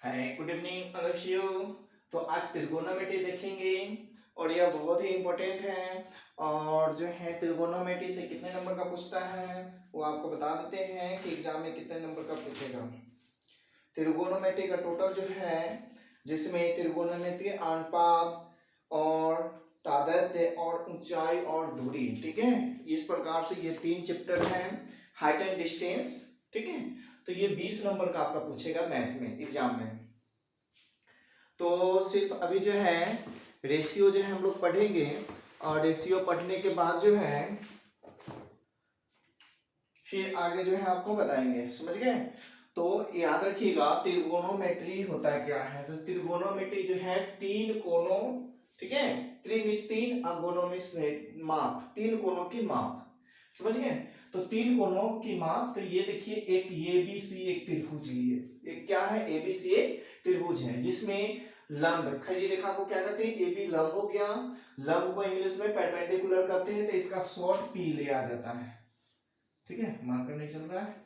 Hi good evening all of you. तो आज त्रिगोनोमेट्री देखेंगे और यह बहुत ही इम्पोर्टेंट है। और जो है त्रिगोनोमेट्री से कितने नंबर का पूछता है वो आपको बता देते हैं कि एग्जाम में कितने नंबर का पूछेगा। त्रिगोनोमेट्री का टोटल जो है, जिसमें त्रिगोनोमेट्री अनुपात और तादात्म्य और ऊंचाई और दूरी, ठीक है, इस प्रकार से ये 3 चैप्टर हैं। हाइट एंड डिस्टेंस, ठीक है। तो ये 20 नंबर का आपका पूछेगा मैथ में एग्जाम में। तो सिर्फ अभी जो है रेशियो जो है हम लोग पढ़ेंगे और रेशियो पढ़ने के बाद जो है फिर आगे जो है आपको बताएंगे, समझ गए। तो याद रखिएगा त्रिगोनोमेट्री होता है क्या है। तो त्रिगोनोमेट्री जो है 3 कोणों, ठीक है, त्रिमिश 3 अगोनोमिस माप, 3 कोणों की माप, समझ गए। तो 3 कोणों की माप, तो ये देखिए एक एबीसी एक त्रिभुज लिए, एक क्या है एबीसी एक त्रिभुज है जिसमें लंब खड़ी रेखा को क्या कहते हैं, एबी लंब हो गया। लंब को इंग्लिश में परपेंडिकुलर कहते हैं, तो इसका शॉर्ट पी लिया जाता है, ठीक है, मार्कर नहीं चल रहा है।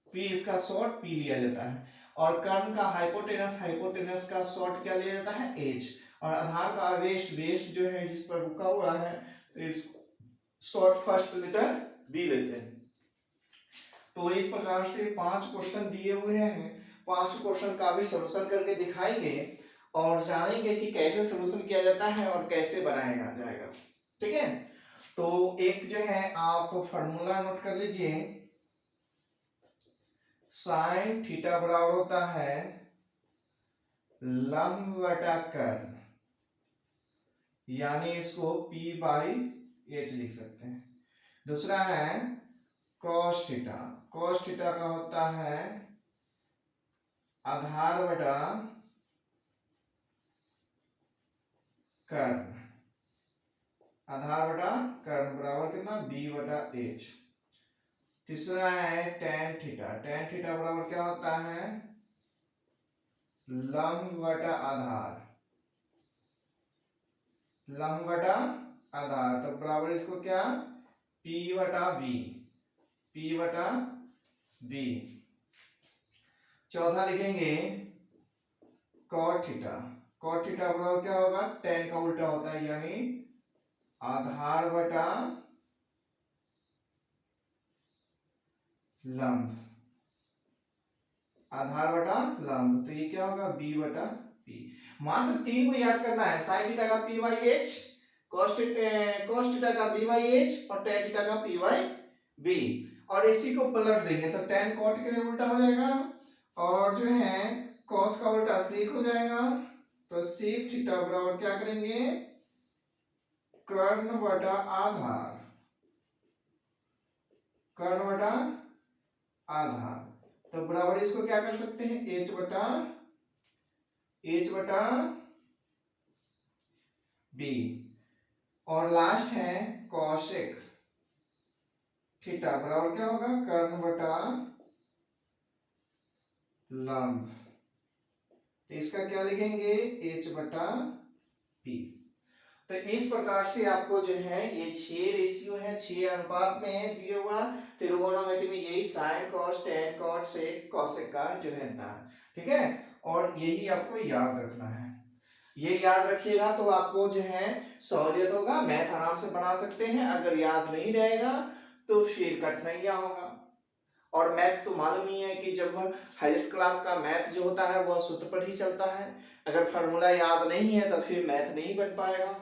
पी इसका शॉर्ट पी लिया जाता है। और कर्ण का हाइपोटेनस, हाइपोटेनस का शॉर्ट क्या लिया जाता है एच। और आधार का आवेश वेश जो है जिस पर रुका हुआ है, तो इस शॉर्ट फर्स्ट लेटर बी लेते हैं। तो इस प्रकार से 5 क्वेश्चन दिए हुए हैं। 5 क्वेश्चन का भी सॉल्यूशन करके दिखाएंगे और जानेंगे कि कैसे सॉल्यूशन किया जाता है और कैसे बनाया जाएगा, ठीक है। तो एक जो है आप फॉर्मूला नोट कर लीजिए, साइन थीटा बराबर होता है लंब बटा कर्ण, यानी इसको P बाई एच लिख सकते हैं। दूसरा है कॉस थीटा, कॉस थीटा का होता है आधार बटा कर्ण, आधार बटा कर्ण बराबर कितना बी बटा एच। तीसरा है टेन थीटा, टेन थीटा बराबर क्या होता है लंब बटा आधार, लंब बटा आधार, तो बराबर इसको क्या P बटा बी, P बटा बी। चौथा लिखेंगे कॉट थीटा, कॉट थीटा बराबर क्या होगा टेन का उल्टा होता है, यानी आधार बटा लंब, आधार बटा लंब, तो ये क्या होगा बी बटा पी। मात्र 3 को याद करना है, साइन थीटा का P by H, cos theta का बी बाई एच और टेन थीटा का पी बाई बी। और इसी को पलट देंगे तो टेन कॉट के उल्टा हो जाएगा और जो है कॉस का उल्टा सेक हो जाएगा, तो सेक थीटा बराबर क्या करेंगे कर्ण बटा आधार, कर्ण बटा आधार, तो बराबर इसको क्या कर सकते हैं एच बटा बी। और लास्ट है कॉसेक थीटा बराबर क्या होगा कर्ण बटा लंब, तो इसका क्या लिखेंगे एच बटा पी। तो इस प्रकार से आपको जो है ये 6 रेशियो है, 6 अनुपात में है दिया हुआ। त्रिगोनोमेट्री में यही sine cos tan cot sec cosec का जो है ना, ठीक है। और यही आपको याद रखना है, ये याद रखिएगा तो आपको जो है सहूलियत होगा, मैथ आराम से बना सकते हैं। अगर याद नहीं रहेगा तो फिर कठिनाइयां होगा। और मैथ तो मालूम ही है कि जब हाईएस्ट क्लास का मैथ जो होता है वह सूत्र पर ही चलता है। अगर फार्मूला याद नहीं है तो फिर मैथ नहीं बन पाएगा,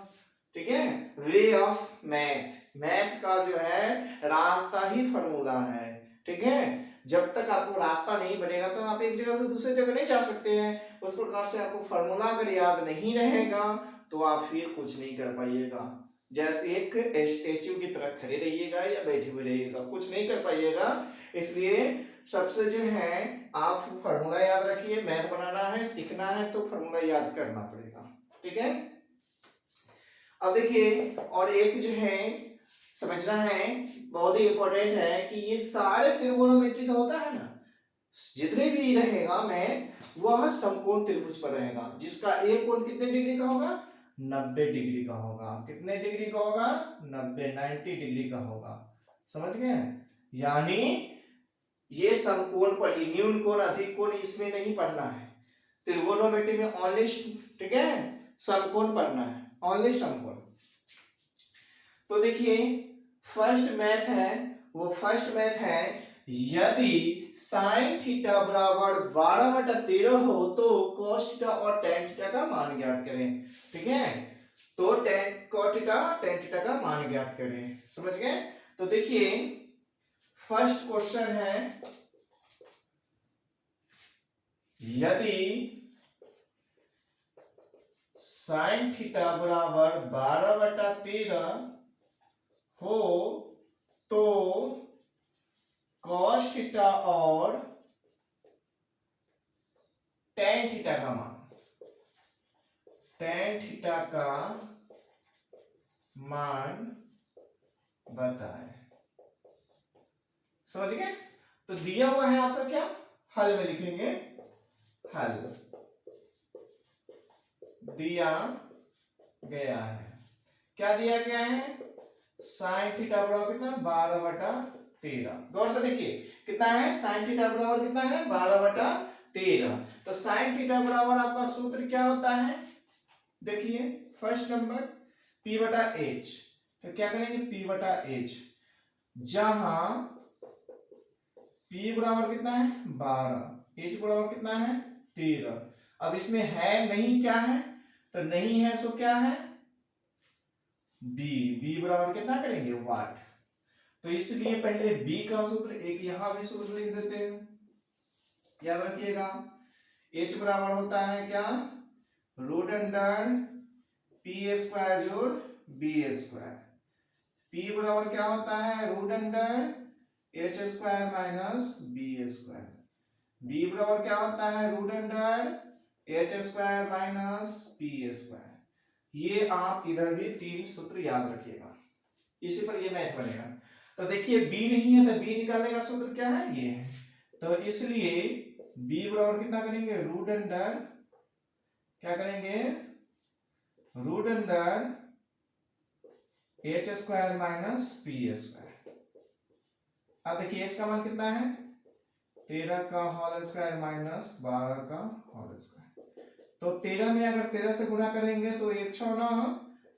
ठीक है। वे ऑफ मैथ, मैथ का जो है रास्ता ही फार्मूला है, ठीक है। जब तक आपको रास्ता नहीं बनेगा तो आप एक जगह से दूसरे जगह नहीं जा सकते हैं। उस प्रकार से आपको फार्मूला अगर याद नहीं रहेगा तो आप फिर कुछ नहीं कर पाइएगा। जैसे एक स्टेच्यू की तरह खड़े रहिएगा या बैठे हुए रहिएगा, कुछ नहीं कर पाइएगा। इसलिए सबसे जो है आप फार्मूला याद रखिए, मैथ बनाना है सीखना है तो फार्मूला याद करना पड़ेगा, ठीक है। अब देखिए और एक जो है समझना है, बहुत ही इंपॉर्टेंट है कि ये सारे त्रिकोणोमेट्री का होता है ना, जितने भी रहेगा मैं वह समकोण त्रिभुज पर रहेगा, जिसका एक कोण कितने डिग्री का होगा 90 डिग्री का होगा। कितने डिग्री का होगा 90 डिग्री का होगा, समझ गए। यानी ये समकोण पर ही, न्यून कोण अधिक कोण इसमें नहीं पढ़ना है, त्रिकोणमिति में ओनली, ठीक है, समकोण पढ़ना है, ओनली समकोण। तो देखिए फर्स्ट मैथ है, वो फर्स्ट मैथ है, यदि साइन थीटा बराबर 12/13 हो तो cos थीटा और tan थीटा का मान ज्ञात करें। ठीक है, तो cos थीटा tan थीटा का मान ज्ञात करें। समझ गए? तो देखिए फर्स्ट क्वेश्चन है, यदि साइन थीटा बराबर 12/13 हो तो cos थीटा और tan थीटा का मान, tan थीटा का मान बताएं। समझ गए? तो दिया हुआ है आपका क्या, हल में लिखेंगे, हल दिया गया है, क्या दिया गया है, साइन थीटा बराबर कितना, 12/13। गौर से देखिए कितना है, साइन थीटा बराबर कितना है, 12/13। तो साइन थीटा बराबर आपका सूत्र क्या होता है, देखिए फर्स्ट नंबर P/H। तो क्या करेंगे, P/H, जहां P बराबर कितना है 12, H बराबर कितना है 13। अब इसमें है नहीं, क्या है, तो नहीं है, सो क्या है, B बराबर कितना करेंगे, वाट। तो इसलिए पहले B का सूत्र एक यहां भी सूत्र लिख देते हैं, याद रखिएगा। H बराबर होता है क्या, √अंडर P² जोड़ B²। P बराबर क्या होता है, √under H² minus B²। B बराबर क्या होता है, √अंडर H² माइनस B²। ये आप इधर भी 3 सूत्र याद रखिएगा, इसी पर ये मैथ बनेगा। तो देखिए B नहीं है तो B निकालने का सूत्र क्या है, ये है। तो इसलिए B बराबर कितना करेंगे, √अंडर, क्या करेंगे, √अंडर H² माइनस B²। अब देखिए इसका मान कितना है, 13 का होल स्क्वायर माइनस 12 का होल स्क्वायर। तो 13 में अगर 13 से गुणा करेंगे तो 109,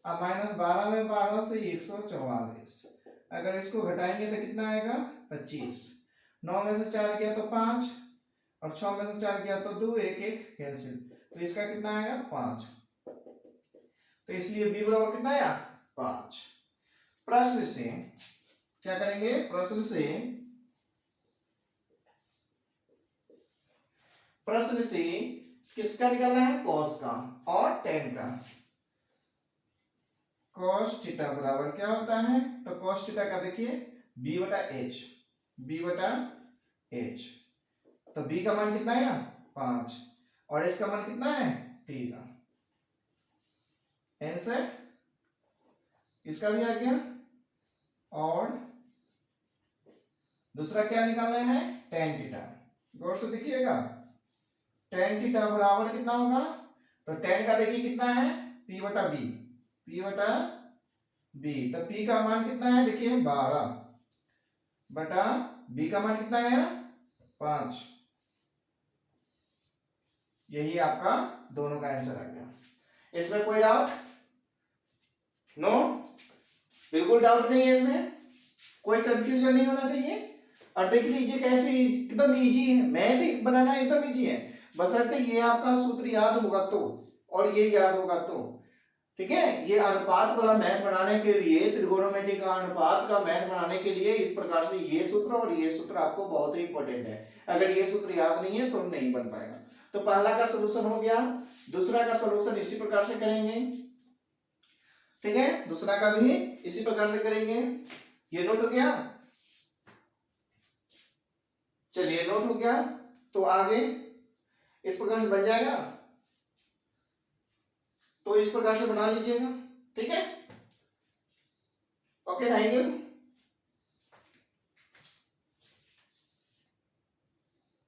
और माइनस 12 में 12 से 144। अगर इसको घटाएंगे तो कितना आएगा, 25। 9 में से 4 गया तो 5, और 6 में से 4 गया तो 2, 1 1 कैंसिल, तो इसका कितना आएगा, 5। तो इसलिए B बराबर कितना आया, 5। प्रश्न से क्या करेंगे, प्रश्न से किसका निकालना है, cos का और tan का। cos थीटा बराबर क्या होता है, तो cos थीटा का देखिए B/H, B/H। तो B का मान कितना है, 5, और इसका मान कितना है, 13। आंसर इसका भी आ गया। और दूसरा क्या निकालना है, tan थीटा। गौर से देखिएगा, tan थीटा बराबर कितना होगा, तो tan का देखिए कितना है, P/B, P/B। तो P का मान कितना है, देखिए 12 बटा B का मान कितना है, 5। यही आपका दोनों का आंसर आ गया। इसमें कोई डाउट, नो, बिल्कुल डाउट नहीं है, इसमें कोई कंफ्यूजन नहीं होना चाहिए। और देख लीजिए कैसे एकदम इजी है, मैथ बनाना एकदम इजी है, बशर्ते ये आपका सूत्र याद होगा तो, और ये याद होगा तो। ठीक है, ये अनुपात वाला मैथ बनाने के लिए, त्रिकोणमिति का अनुपात का मैथ बनाने के लिए इस प्रकार से ये सूत्र और ये सूत्र आपको बहुत ही इंपॉर्टेंट है। अगर ये सूत्र याद नहीं है तो नहीं बन पाएगा। तो पहला का सलूशन हो गया, दूसरा का सलूशन इसी प्रकार से करेंगे। ठीक है, दूसरा का भी इसी प्रकार से करेंगे। ये नोट हो गया, चलिए नोट हो गया, तो आगे इस प्रकार से बन जाएगा, तो इस प्रकार से बना लीजिएगा। ठीक है, ओके, थैंक यू।